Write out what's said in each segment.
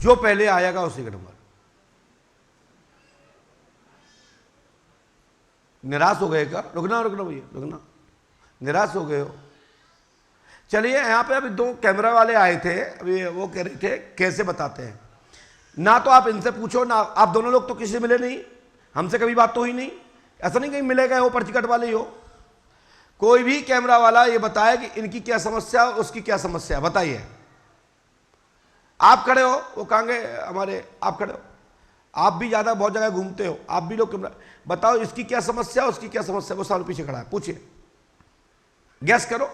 जो पहले आएगा उसी का नंबर। निराश हो गए क्या? रुकना रुकना भैया, रुकना। निराश हो गए हो? चलिए, यहां पे अभी 2 कैमरा वाले आए थे, अभी वो कह रहे थे कैसे बताते हैं। ना तो आप इनसे पूछो, ना आप दोनों लोग तो किसी से मिले नहीं, हमसे कभी बात तो हुई नहीं। ऐसा नहीं कहीं मिले गए हो, पर्ची कट वाले ही हो। कोई भी कैमरा वाला ये बताए कि इनकी क्या समस्या, उसकी क्या समस्या, बताइए। आप खड़े हो, वो कहेंगे हमारे, आप खड़े हो, आप भी ज्यादा बहुत जगह घूमते हो, आप भी लोग कैमरा, बताओ इसकी क्या समस्या, उसकी क्या समस्या। वो सामने पीछे खड़ा है, पूछिए, गैस करो,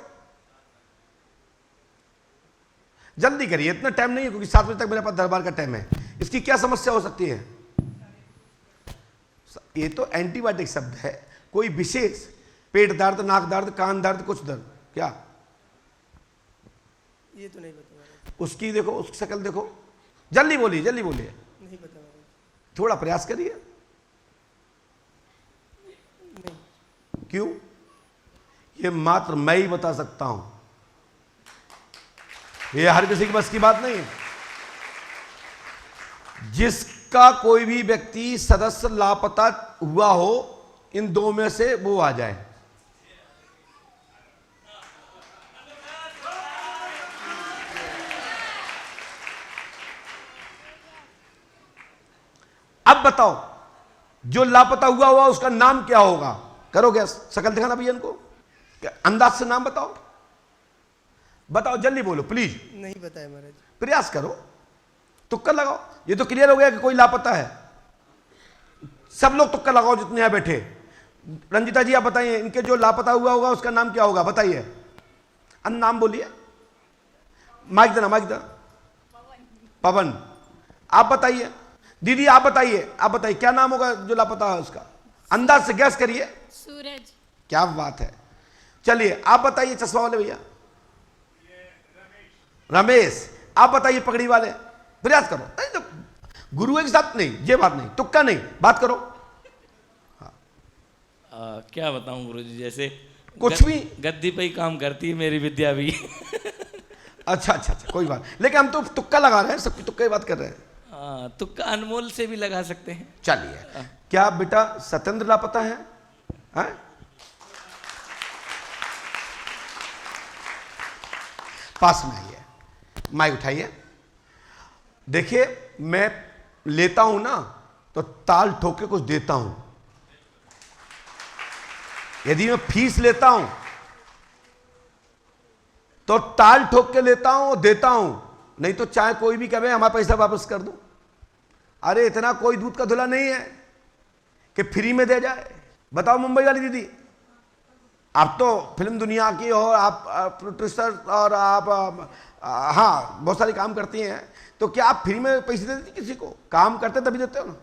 जल्दी करिए, इतना टाइम नहीं है क्योंकि 7 बजे तक मेरे पास दरबार का टाइम है। इसकी क्या समस्या हो सकती है? ये तो एंटीबायोटिक शब्द है, कोई विशेष पेट दर्द, नाक दर्द, कान दर्द, कुछ दर्द, क्या ये तो नहीं पता। उसकी देखो, उसकी शक्ल देखो, जल्दी बोलिए, जल्दी बोलिए, नहीं पता। थोड़ा प्रयास करिए। नहीं। क्यों? ये मात्र मैं ही बता सकता हूं, ये हर किसी की बस की बात नहीं है। जिसका कोई भी व्यक्ति सदस्य लापता हुआ हो, इन 2 में से वो आ जाए। अब बताओ, जो लापता हुआ हुआ उसका नाम क्या होगा? करो गैस, शकल दिखाना भैया इनको, अंदाज से नाम बताओ, बताओ, जल्दी बोलो प्लीज। नहीं पता है महाराज। प्रयास करो, तुक्का लगाओ। ये तो क्लियर हो गया कि कोई लापता है। सब लोग तुक्का लगाओ जितने यहां बैठे। रंजिता जी आप बताइए, इनके जो लापता हुआ होगा उसका नाम क्या होगा, बताइए। नाम बोलिए, माइक देना, माइक देना। पवन। आप बताइए, दीदी आप बताइए, आप बताइए क्या नाम होगा जो लापता है उसका, अंदाज से गैस करिए। सूरज। क्या बात है। चलिए आप बताइए, चश्मा वाले भैया। रमेश। आप बताइए, पगड़ी वाले। प्रयास करो, नहीं तो गुरु के साथ नहीं, ये बात नहीं, तुक्का नहीं, बात करो। क्या बताऊं गुरुजी, जैसे कुछ भी गद्दी पे ही काम करती है मेरी विद्या भी। अच्छा अच्छा अच्छा, कोई बात, लेकिन हम तो तुक्का लगा रहे हैं, सबकी तुक्का की बात कर रहे हैं। तुक्का अनमोल से भी लगा सकते हैं। चलिए, क्या बेटा सत्येंद्र लापता है? पास में आइए, माइक उठाइए। देखिए, मैं लेता हूं ना तो ताल ठोक के कुछ देता हूं। यदि मैं फीस लेता हूं तो ताल ठोक के लेता हूं और देता हूं, नहीं तो चाहे कोई भी कहे हमारा पैसा वापस कर दो। अरे इतना कोई दूध का धुला नहीं है कि फ्री में दे जाए। बताओ मुंबई वाली दीदी, आप तो फिल्म दुनिया की हो, आप प्रोड्यूसर और आप हाँ बहुत सारे काम करती हैं, तो क्या आप फ्री में पैसे दे देती किसी को? काम करते तभी देते हो ना।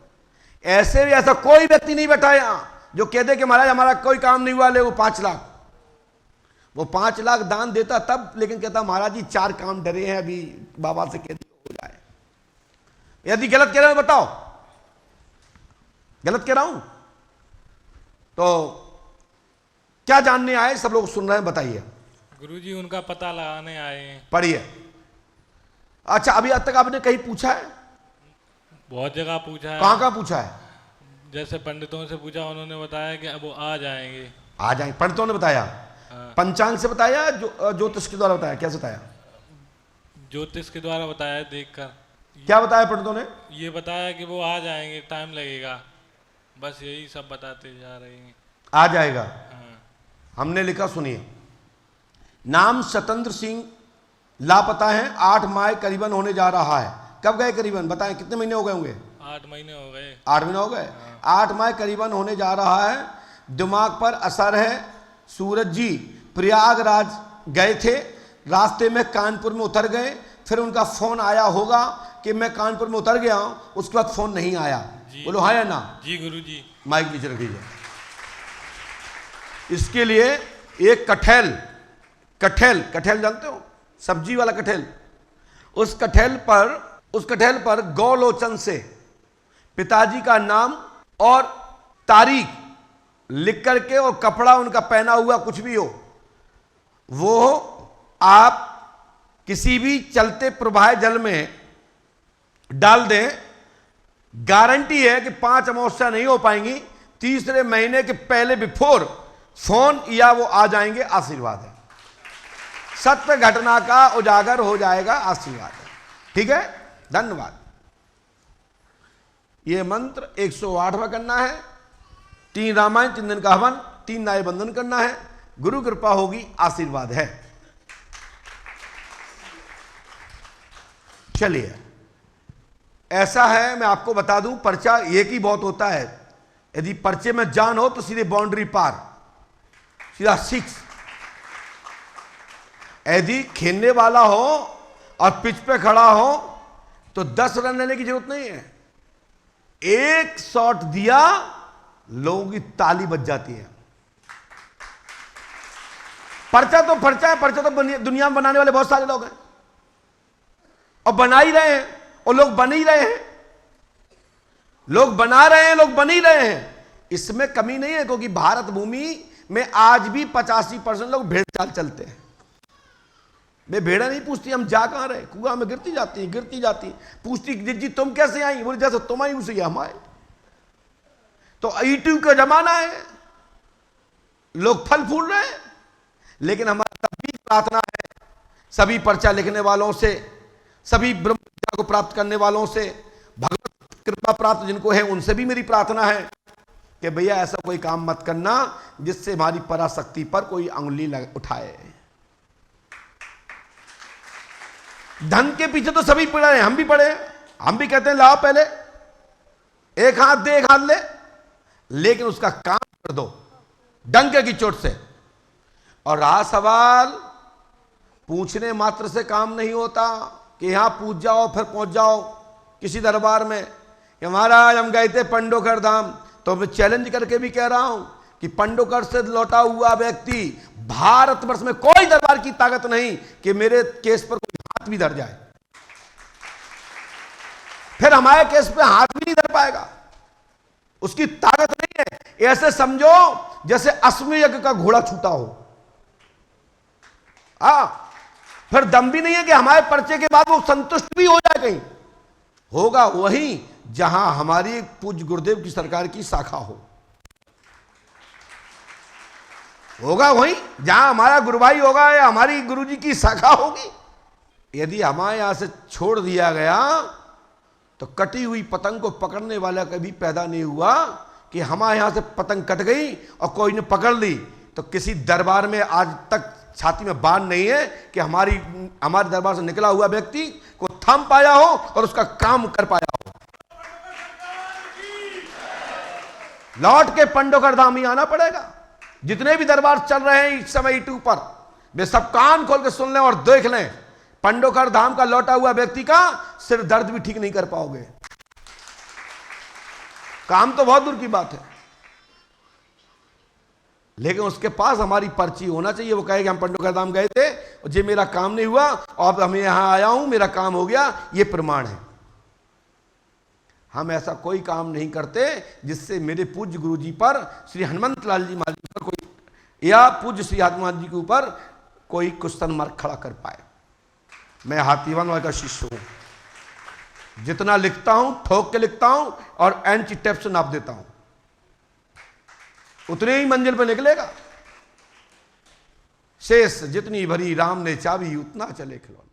ऐसे भी ऐसा कोई व्यक्ति नहीं बैठा यहां जो कह दे कि महाराज हमारा कोई काम नहीं हुआ, ले वो 5 लाख। वो 5 लाख दान देता तब, लेकिन कहता महाराज जी 4 काम डरे हैं, अभी बाबा से कह दिया हो जाए। यदि गलत कह रहे हो बताओ, गलत कह रहा हूं तो क्या जानने आए? सब लोग सुन रहे हैं, बताइए। गुरुजी उनका पता लगाने आए हैं। पढ़िए। अच्छा, अभी आज तक आपने कहीं पूछा है? बहुत जगह पूछा है। कहां पूछा है? जैसे पंडितों से पूछा, उन्होंने बताया कि अब वो आ जाएंगे। आ जाएंगे, पंडितों ने बताया। पंचांग से बताया, ज्योतिष के द्वारा बताया? कैसे बताया? ज्योतिष के द्वारा बताया, देखकर। क्या बताया पंडितों ने? ये बताया कि वो आ जाएंगे, टाइम लगेगा, बस यही सब बताते जा रहे हैं। आ जाएगा। हमने लिखा, सुनिए। नाम सत्येंद्र सिंह लापता है, 8 माह करीबन होने जा रहा है। कब गए करीबन, बताएं कितने महीने हो गए होंगे? 8 महीने हो गए। 8 महीने हो गए। 8 माह करीबन होने जा रहा है। दिमाग पर असर है। सूरज जी प्रयागराज गए थे, रास्ते में कानपुर में उतर गए, फिर उनका फोन आया होगा कि मैं कानपुर में उतर गया हूं, उसके बाद फोन नहीं आया। बोलो हाँ या ना? जी गुरुजी। माइक नीचे रखिए। इसके लिए एक कटहल, कटहल जानते हो, सब्जी वाला कटहल, उस कटहल पर गौलोचन से पिताजी का नाम और तारीख लिख करके, और कपड़ा उनका पहना हुआ कुछ भी हो, वो आप किसी भी चलते प्रवाह जल में डाल दें, गारंटी है कि 5 अमावस्या नहीं हो पाएंगी, तीसरे महीने के पहले बिफोर फोन या वो आ जाएंगे। आशीर्वाद है, सत्य घटना का उजागर हो जाएगा। आशीर्वाद है, ठीक है, धन्यवाद। ये मंत्र 108वां करना है, 3 रामायण 3 दिन का हवन, 3 नाय बंधन करना है, गुरु कृपा होगी, आशीर्वाद है। चलिए, ऐसा है, मैं आपको बता दूं, पर्चा एक ही बहुत होता है। यदि पर्चे में जान हो तो सीधे बाउंड्री पार, सीधा 6। यदि खेलने वाला हो और पिच पे खड़ा हो तो 10 रन लेने की जरूरत नहीं है। एक शॉट दिया, लोगों की ताली बज जाती है। पर्चा तो पर्चा है, पर्चा तो दुनिया में बनाने वाले बहुत सारे लोग हैं और बना ही रहे हैं, और लोग बन ही रहे हैं, लोग बना रहे हैं, लोग बन ही रहे हैं। इसमें कमी नहीं है, क्योंकि भारत भूमि में आज भी 85% लोग भेड़ चाल चलते हैं। मैं भेड़ा नहीं पूछती हम जा कहां रहे, कुआं में गिरती जाती। पूछती जी तुम कैसे आई, बोले जैसे तुम आई उसे हम आए। तो यूट्यूब का जमाना है, लोग फल फूल रहे हैं। लेकिन हमारा तब भी प्रार्थना है सभी पर्चा लिखने वालों से, सभी ब्रह्म विद्या को प्राप्त करने वालों से, भगवत कृपा प्राप्त जिनको है उनसे भी मेरी प्रार्थना है कि भैया ऐसा कोई काम मत करना जिससे हमारी पराशक्ति पर कोई अंगुली उठाए। धन के पीछे तो सभी पड़े हैं, हम भी पड़े हैं, हम भी कहते हैं लाओ पहले एक हाथ दे एक हाथ ले, लेकिन उसका काम कर दो डंके की चोट से। और रहा सवाल, पूछने मात्र से काम नहीं होता कि यहां पूछ जाओ फिर पहुंच जाओ किसी दरबार में कि महाराज हम गए थे पंडोकर धाम। तो मैं चैलेंज करके भी कह रहा हूं कि पंडोकर से लौटा हुआ व्यक्ति भारतवर्ष में कोई दरबार की ताकत नहीं कि मेरे केस पर कोई हाथ भी धर जाए, फिर हमारे केस पे हाथ भी नहीं धर पाएगा, उसकी ताकत नहीं है। ऐसे समझो जैसे अश्वमेध यज्ञ का घोड़ा छूटा हो। फिर दम भी नहीं है कि हमारे पर्चे के बाद वो संतुष्ट भी हो जाए। कहीं होगा वहीं जहां हमारी पूज्य गुरुदेव की सरकार की शाखा होगा वहीं जहां हमारा गुरु भाई होगा या हमारी गुरुजी की शाखा होगी। यदि हमारे यहां से छोड़ दिया गया तो कटी हुई पतंग को पकड़ने वाला कभी पैदा नहीं हुआ कि हमारे यहां से पतंग कट गई और कोई ने पकड़ ली। तो किसी दरबार में आज तक छाती में बाण नहीं है कि हमारे दरबार से निकला हुआ व्यक्ति को थम पाया हो और उसका काम कर पाया हो। लौट के पंडोकर धाम ही आना पड़ेगा। जितने भी दरबार चल रहे हैं इस समय यूट्यूब पर, वे सब कान खोल के सुन लें और देख लें। पंडोकर धाम का लौटा हुआ व्यक्ति का सिर दर्द भी ठीक नहीं कर पाओगे। काम तो बहुत दूर की बात है, लेकिन उसके पास हमारी पर्ची होना चाहिए। वो कहेगा हम पंडोकर धाम गए थे और जे मेरा काम नहीं हुआ और अब मैं यहां आया हूं, मेरा काम हो गया, ये प्रमाण है। हम ऐसा कोई काम नहीं करते जिससे मेरे पूज्य गुरुजी पर, श्री हनुमंत लाल जी महाराज पर कोई या पूज्य श्री हनुमान जी के ऊपर कोई क्वेश्चन मार्क खड़ा कर पाए। मैं हाथीवान वाले का शिष्य हूं, जितना लिखता हूं ठोक के लिखता हूं और एंची टेप से नाप देता हूं, उतने ही मंजिल पर निकलेगा। शेष जितनी भरी राम ने चाबी उतना चले खिलौना।